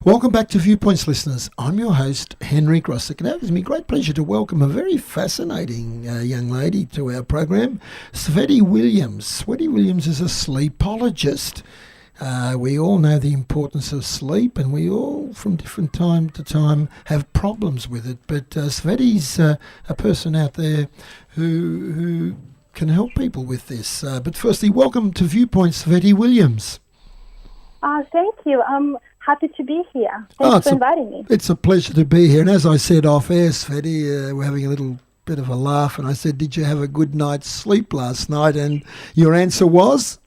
Welcome back to Viewpoints, listeners. I'm your host, Henry Grossick, and it gives me great pleasure to welcome a very fascinating young lady to our program, Sveti Williams. Sveti Williams is a sleepologist. We all know the importance of sleep, and we all, from different time to time, have problems with it. But Sveti's a person out there who can help people with this. But firstly, welcome to Viewpoints, Sveti Williams. Thank you. I'm happy to be here. Thanks for inviting me. It's a pleasure to be here. And as I said off air, Sveti, we're having a little bit of a laugh. And I said, did you have a good night's sleep last night? And your answer was?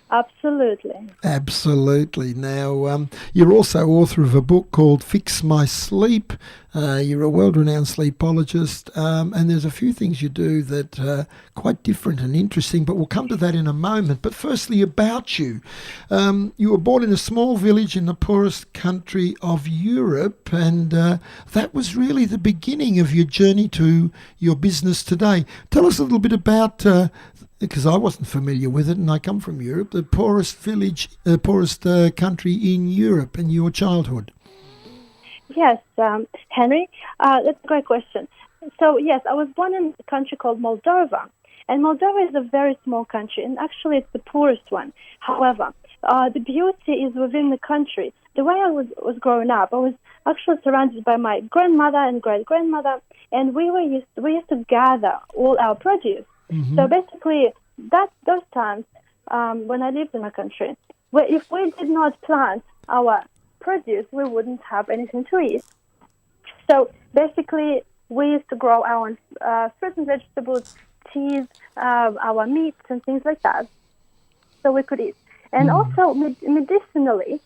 Absolutely. Absolutely. Now, you're also author of a book called Fix My Sleep. You're a world-renowned sleepologist, and there's a few things you do that are quite different and interesting, but we'll come to that in a moment. But firstly, about you. You were born in a small village in the poorest country of Europe, and that was really the beginning of your journey to your business today. Tell us a little bit about because I wasn't familiar with it, and I come from Europe, the poorest country in Europe, and your childhood. Yes, Henry, that's a great question. So, yes, I was born in a country called Moldova, and Moldova is a very small country, and actually it's the poorest one. However, the beauty is within the country. The way I was growing up, I was actually surrounded by my grandmother and great-grandmother, and we used to gather all our produce. Mm-hmm. So basically, those times when I lived in my country, if we did not plant our produce, we wouldn't have anything to eat. So basically, we used to grow our own fruits and vegetables, cheese, our meats and things like that, so we could eat. And also, medicinally,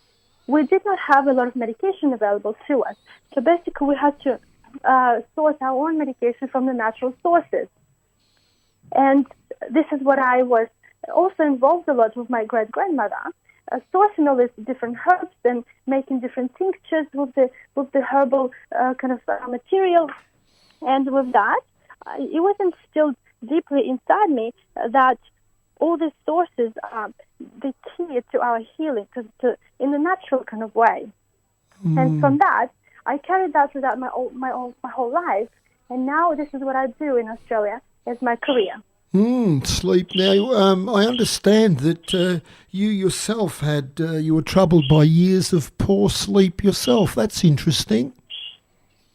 we did not have a lot of medication available to us. So basically, we had to source our own medication from the natural sources. And this is what I was also involved a lot with my great-grandmother, sourcing all these different herbs and making different tinctures with the herbal material. And with that, it was instilled deeply inside me that all these sources are the key to our healing, in a natural kind of way. And from that, I carried that throughout my whole life. And now this is what I do in Australia as my career. Sleep. Now, I understand that you yourself you were troubled by years of poor sleep yourself. That's interesting.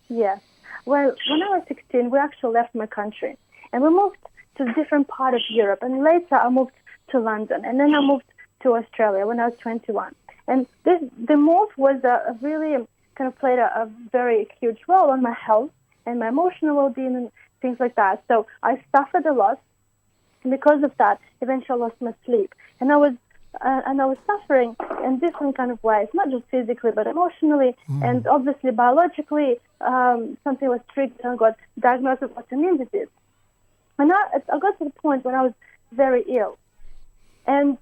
Yes. Well, when I was 16, we actually left my country, and we moved to a different part of Europe. And later, I moved to London, and then I moved to Australia when I was 21. And the move was really kind of played a very huge role on my health and my emotional well-being and things like that. So I suffered a lot. And because of that, eventually I lost my sleep, and I was suffering in different kind of ways, not just physically but emotionally, and obviously biologically. Something was triggered, and I got diagnosed with autoimmune disease. And I got to the point when I was very ill, and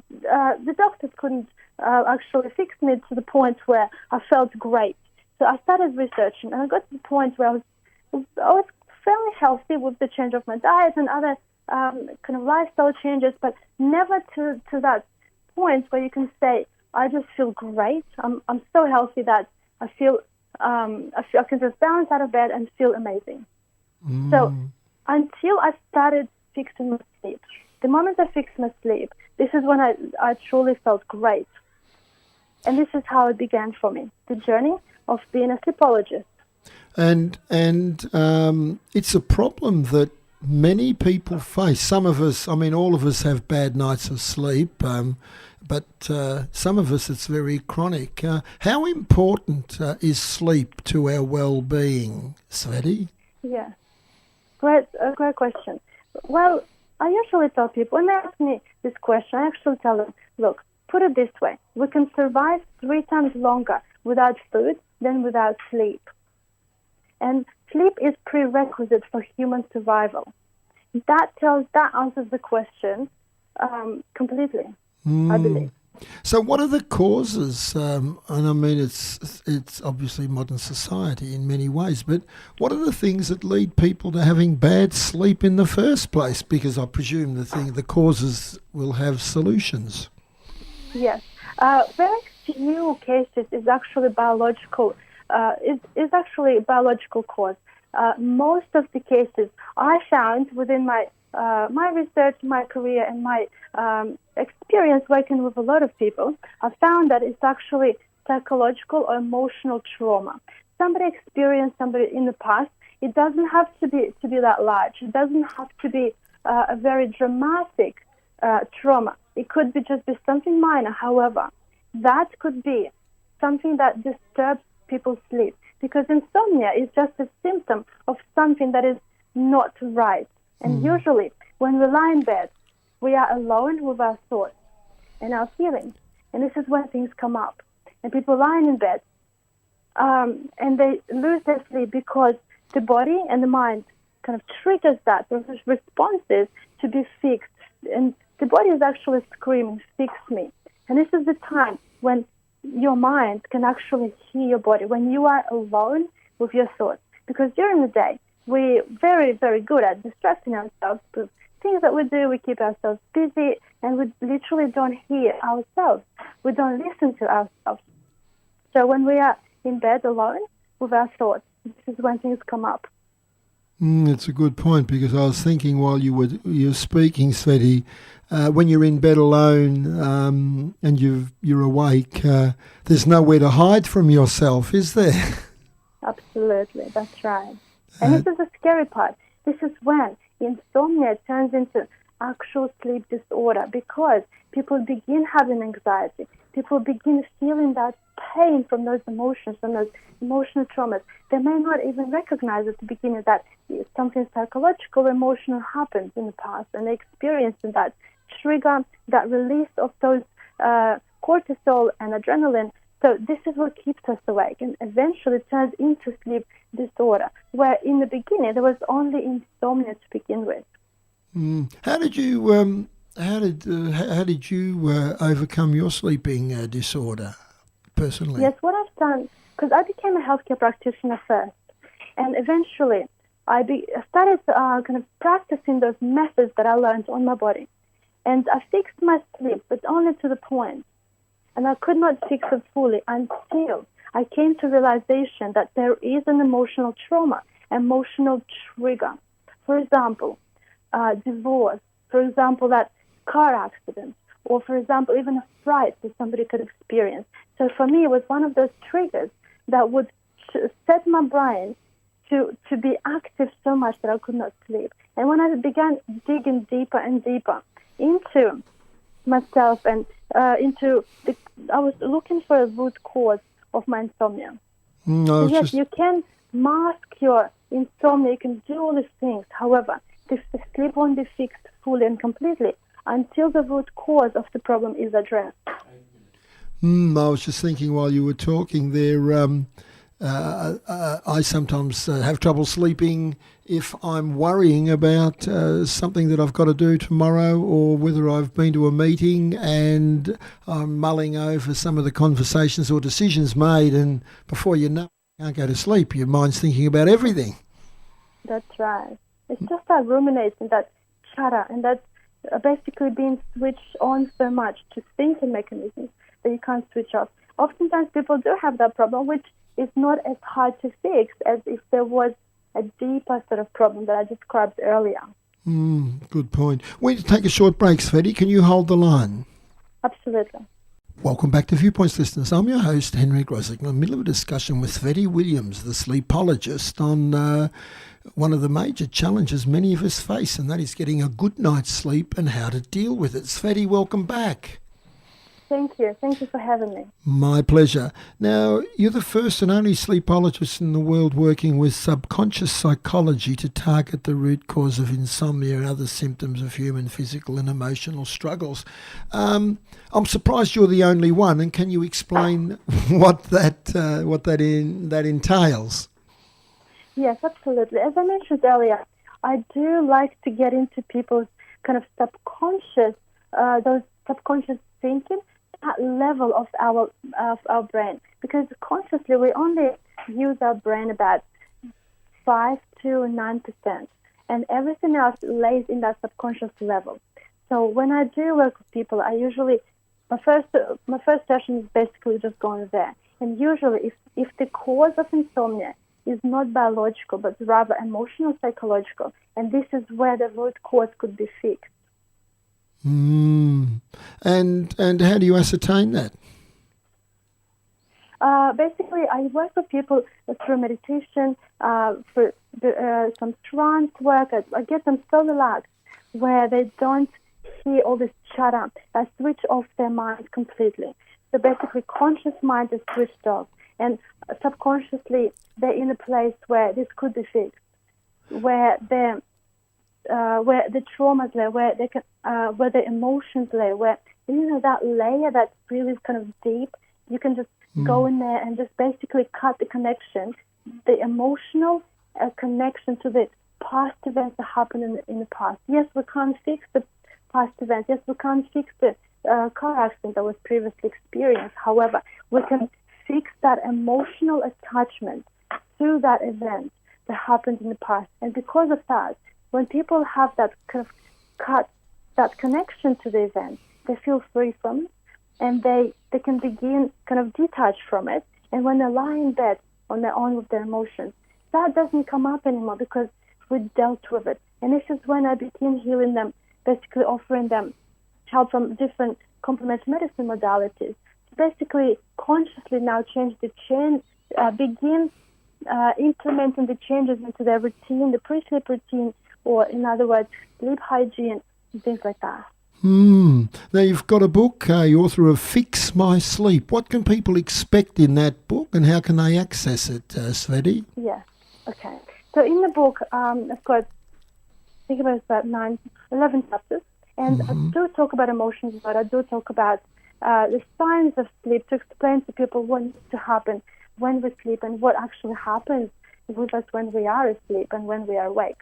the doctors couldn't actually fix me to the point where I felt great. So I started researching, and I got to the point where I was fairly healthy with the change of my diet and other kind of lifestyle changes, but never to that point where you can say, I just feel great. I'm so healthy that I can just bounce out of bed and feel amazing. So until I started fixing my sleep, the moment I fixed my sleep, this is when I truly felt great. And this is how it began for me, the journey of being a sleepologist. And it's a problem that many people face. Some of us, all of us have bad nights of sleep, but some of us it's very chronic. How important is sleep to our well-being, Sveti? Yeah, great question. Well, I usually tell people, when they ask me this question, I actually tell them, look, put it this way, we can survive 3 times longer without food than without sleep. And sleep is prerequisite for human survival. That answers the question completely, I believe. So what are the causes? It's obviously modern society in many ways, but what are the things that lead people to having bad sleep in the first place? Because I presume the causes will have solutions. Yes. Very few cases is actually biological. Is actually a biological cause. Most of the cases I found within my research, my career, and my experience working with a lot of people, I found that it's actually psychological or emotional trauma. Somebody experienced somebody in the past. It doesn't have to be that large. It doesn't have to be a very dramatic trauma. It could just be something minor. However, that could be something that disturbs people's sleep, because insomnia is just a symptom of something that is not right. And usually, when we lie in bed, we are alone with our thoughts and our feelings. And this is when things come up. And people lying in bed, and they lose their sleep because the body and the mind kind of triggers that. Those responses to be fixed. And the body is actually screaming, "Fix me." And this is the time when your mind can actually hear your body, when you are alone with your thoughts. Because during the day, we're very, very good at distracting ourselves with things that we do. We keep ourselves busy, and we literally don't hear ourselves. We don't listen to ourselves. So when we are in bed alone with our thoughts, this is when things come up. It's a good point, because I was thinking while you were speaking, Sveti, when you're in bed alone and you're awake, there's nowhere to hide from yourself, is there? Absolutely, that's right. And this is the scary part. This is when insomnia turns into actual sleep disorder, because people begin having anxiety. People begin feeling that pain from those emotions, from those emotional traumas. They may not even recognize at the beginning that something psychological, emotional happened in the past, and they experience that trigger, that release of those cortisol and adrenaline. So this is what keeps us awake, and eventually turns into sleep disorder, where in the beginning there was only insomnia to begin with. How did you overcome your sleeping disorder personally? Yes, what I've done, because I became a healthcare practitioner first, and eventually I started kind of practicing those methods that I learned on my body. And I fixed my sleep, but only to the point. And I could not fix it fully until I came to realization that there is an emotional trauma, emotional trigger. For example, divorce, for example, that car accident, or for example, even a fright that somebody could experience. So for me, it was one of those triggers that would set my brain to be active so much that I could not sleep. And when I began digging deeper and deeper into myself and I was looking for a root cause of my insomnia. You can mask your insomnia, you can do all these things. However, the sleep won't be fixed fully and completely until the root cause of the problem is addressed. I was just thinking while you were talking there, I sometimes have trouble sleeping if I'm worrying about something that I've got to do tomorrow, or whether I've been to a meeting and I'm mulling over some of the conversations or decisions made, and before you know it, you can't go to sleep. Your mind's thinking about everything. That's right. It's just that ruminating, that chatter, and that basically being switched on so much to thinking mechanisms that you can't switch off. Oftentimes people do have that problem, which is not as hard to fix as if there was a deeper sort of problem that I described earlier. Good point. We need to take a short break, Sveti. Can you hold the line? Absolutely. Welcome back to Viewpoints, listeners. I'm your host, Henry Grosick. I'm in the middle of a discussion with Sveti Williams, the sleepologist, on one of the major challenges many of us face, and that is getting a good night's sleep and how to deal with it. Sveti, welcome back. Thank you. Thank you for having me. My pleasure. Now, you're the first and only sleepologist in the world working with subconscious psychology to target the root cause of insomnia and other symptoms of human physical and emotional struggles. I'm surprised you're the only one, and can you explain what that entails? Yes, absolutely. As I mentioned earlier, I do like to get into people's kind of subconscious, those subconscious thinking, that level of our brain, because consciously we only use our brain about 5 to 9%, and everything else lays in that subconscious level. So when I do work with people, I usually my first session is basically just going there. And usually, if the cause of insomnia is not biological but rather emotional, psychological, and this is where the root cause could be fixed. And how do you ascertain that? Basically, I work with people through meditation, for some trance work. I get them so relaxed where they don't hear all this chatter. I switch off their mind completely. So basically, conscious mind is switched off, and subconsciously they're in a place where this could be fixed, where the traumas lay, where the emotions lay, where that layer that's really kind of deep. You can just go in there and just basically cut the connection, the emotional connection to the past events that happened in the past. Yes, we can't fix the past events. Yes, we can't fix the car accident that was previously experienced. However, we can fix that emotional attachment to that event that happened in the past. And because of that, when people have that kind of cut, that connection to the event, they feel free from it, and they can begin kind of detach from it. And when they lie in bed on their own with their emotions, that doesn't come up anymore because we dealt with it. And this is when I begin healing them, basically offering them help from different complementary medicine modalities. Basically, consciously now change the change, begin implementing the changes into their routine, the pre-sleep routine, or in other words, sleep hygiene, and things like that. Now, you've got a book, you're author of Fix My Sleep. What can people expect in that book, and how can they access it, Sveti? Yes, okay. So in the book, I've got, I think about 11 chapters, and I do talk about emotions, but I do talk about the signs of sleep to explain to people what needs to happen when we sleep and what actually happens with us when we are asleep and when we are awake.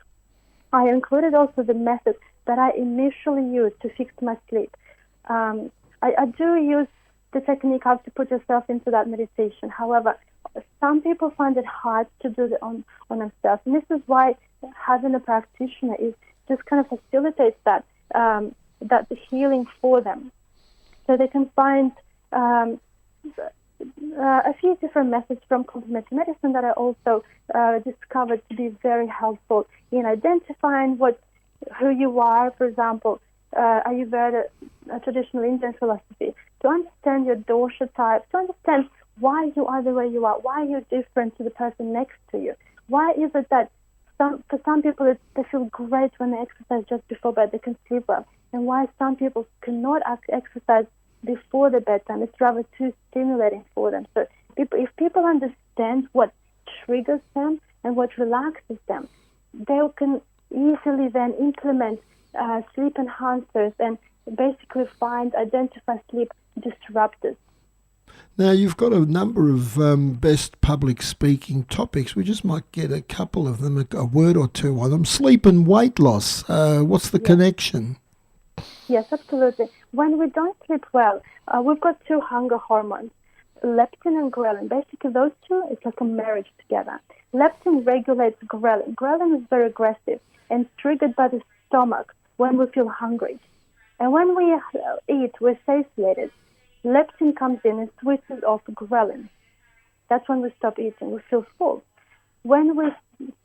I included also the method that I initially used to fix my sleep. I do use the technique how to put yourself into that meditation. However, some people find it hard to do it on themselves. And this is why having a practitioner is just kind of facilitates that healing for them. So they can find a few different methods from complementary medicine that I also discovered to be very helpful in identifying who you are. For example, Ayurveda, a traditional Indian philosophy, to understand your dosha type, to understand why you are the way you are, why you're different to the person next to you. Why is it that for some people they feel great when they exercise just before bed, they can sleep well, and why some people cannot exercise before the bedtime? It's rather too stimulating for them. So if people understand what triggers them and what relaxes them, they can easily then implement sleep enhancers and basically identify sleep disruptors. Now, you've got a number of best public speaking topics. We just might get a couple of them, a word or two on them. Sleep and weight loss. What's the connection? Yes, absolutely. When we don't sleep well, we've got two hunger hormones, leptin and ghrelin. Basically, those two, it's like a marriage together. Leptin regulates ghrelin. Ghrelin is very aggressive and triggered by the stomach when we feel hungry. And when we eat, we're satiated. Leptin comes in and switches off ghrelin. That's when we stop eating. We feel full. When we're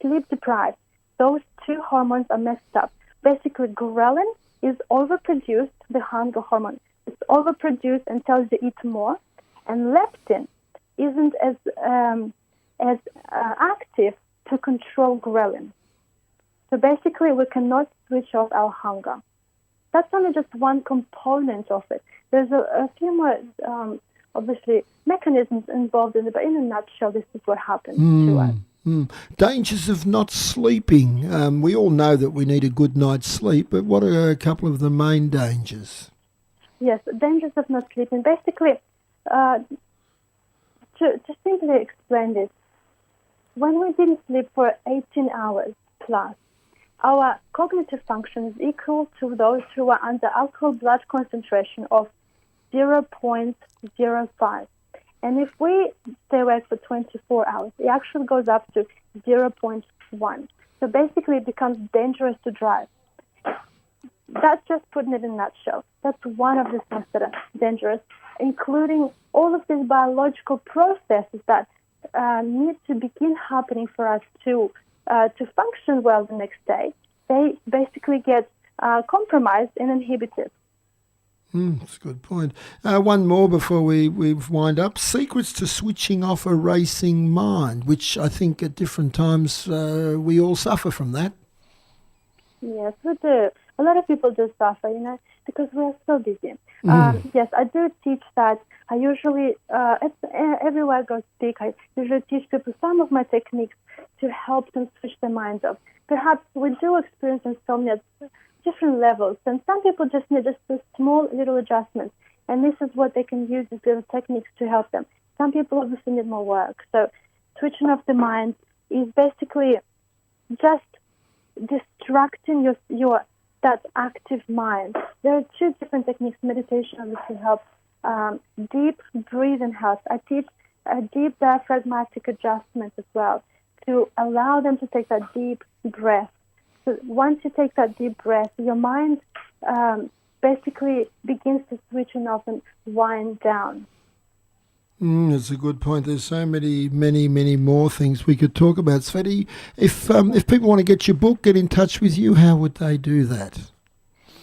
sleep deprived, those two hormones are messed up. Basically, ghrelin is overproduced, the hunger hormone. It's overproduced and tells you to eat more. And leptin isn't as active to control ghrelin. So basically, we cannot switch off our hunger. That's only just one component of it. There's a few more, obviously, mechanisms involved in it, but in a nutshell, this is what happens to us. Dangers of not sleeping. We all know that we need a good night's sleep, but what are a couple of the main dangers? Yes, dangers of not sleeping. Basically, to simply explain this, when we didn't sleep for 18 hours plus, our cognitive function is equal to those who are under alcohol blood concentration of 0.05. And if we stay awake for 24 hours, it actually goes up to 0.1. So basically, it becomes dangerous to drive. that's just putting it in a nutshell. That's one of the things that are dangerous, including all of these biological processes that need to begin happening for us to function well the next day. They basically get compromised and inhibited. That's a good point. One more before we wind up. Secrets to switching off a racing mind, which I think at different times we all suffer from that. Yes, we do. A lot of people do suffer, because we are so busy. Yes, I do teach that. I usually, everywhere I go speak, I usually teach people some of my techniques to help them switch their minds off. Perhaps we do experience insomnia at different levels, and some people just need just a small little adjustment, and this is what they can use, these little techniques to help them. Some people obviously need more work. So switching off the mind is basically just distracting your that active mind. There are two different techniques. Meditation obviously helps. Deep breathing helps. I teach a deep diaphragmatic adjustment as well to allow them to take that deep breath. So once you take that deep breath, your mind basically begins to switching off and wind down. That's a good point. There's so many more things we could talk about. Sveti, if people want to get your book, get in touch with you, how would they do that?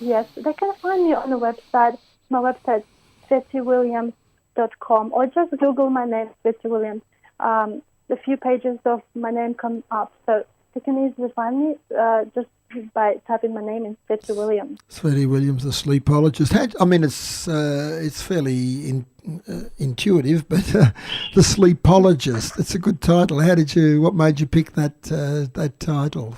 Yes, they can find me on the website. My website, SvetiWilliams.com, or just Google my name, Sveti Williams. A few pages of my name come up, so they can easily find me just by typing my name in Sveti Williams. Sveti Williams, the sleepologist. It's fairly intuitive, but the sleepologist. It's a good title. What made you pick that title?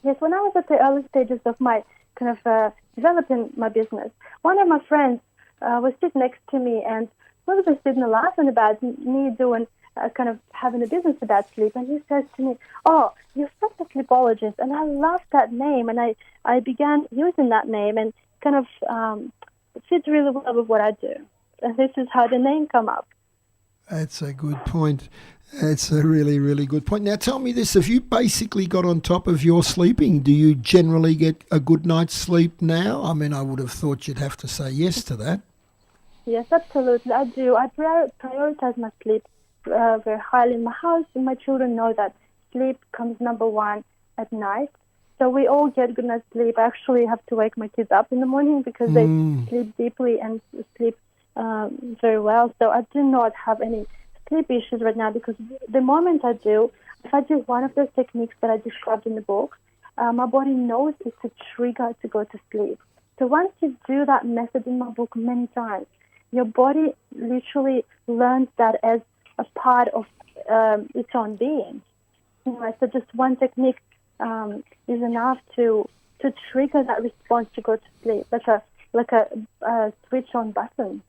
Yes, when I was at the early stages of my kind of developing my business, one of my friends was sitting next to me, and we were just sitting and laughing about me doing kind of having a business about sleep, and he says to me, "Oh, you're such a sleepologist," and I loved that name, and I began using that name, and kind of it fits really well with what I do, and this is how the name come up. That's a good point. It's a really, really good point. Now tell me this, have you basically got on top of your sleeping? Do you generally get a good night's sleep now? I mean, I would have thought you'd have to say yes to that. Yes, absolutely, I do. I prioritize my sleep very highly in my house, and my children know that sleep comes number one at night. So we all get good night's sleep. I actually have to wake my kids up in the morning because they sleep deeply and sleep very well. So I do not have any sleep issues right now, because the moment if I do one of those techniques that I described in the book, my body knows it's a trigger to go to sleep. So once you do that method in my book many times, your body literally learns that as a part of its own being. So just one technique is enough to trigger that response to go to sleep, like a switch-on button.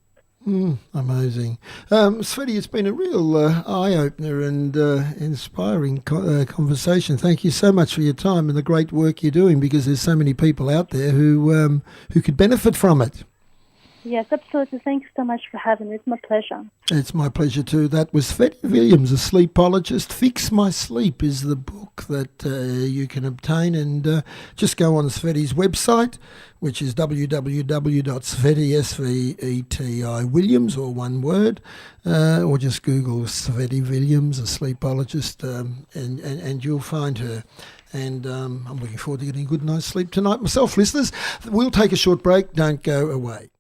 Amazing. Sveti, it's been a real eye-opener and inspiring conversation. Thank you so much for your time and the great work you're doing, because there's so many people out there who could benefit from it. Yes, absolutely. Thank you so much for having me. It's my pleasure. It's my pleasure too. That was Sveti Williams, a sleepologist. Fix My Sleep is the book that you can obtain, and just go on Sveti's website, which is www.sveti, Williams, or one word, or just Google Sveti Williams, a sleepologist, and you'll find her. And I'm looking forward to getting a good night's sleep tonight myself, listeners. We'll take a short break. Don't go away.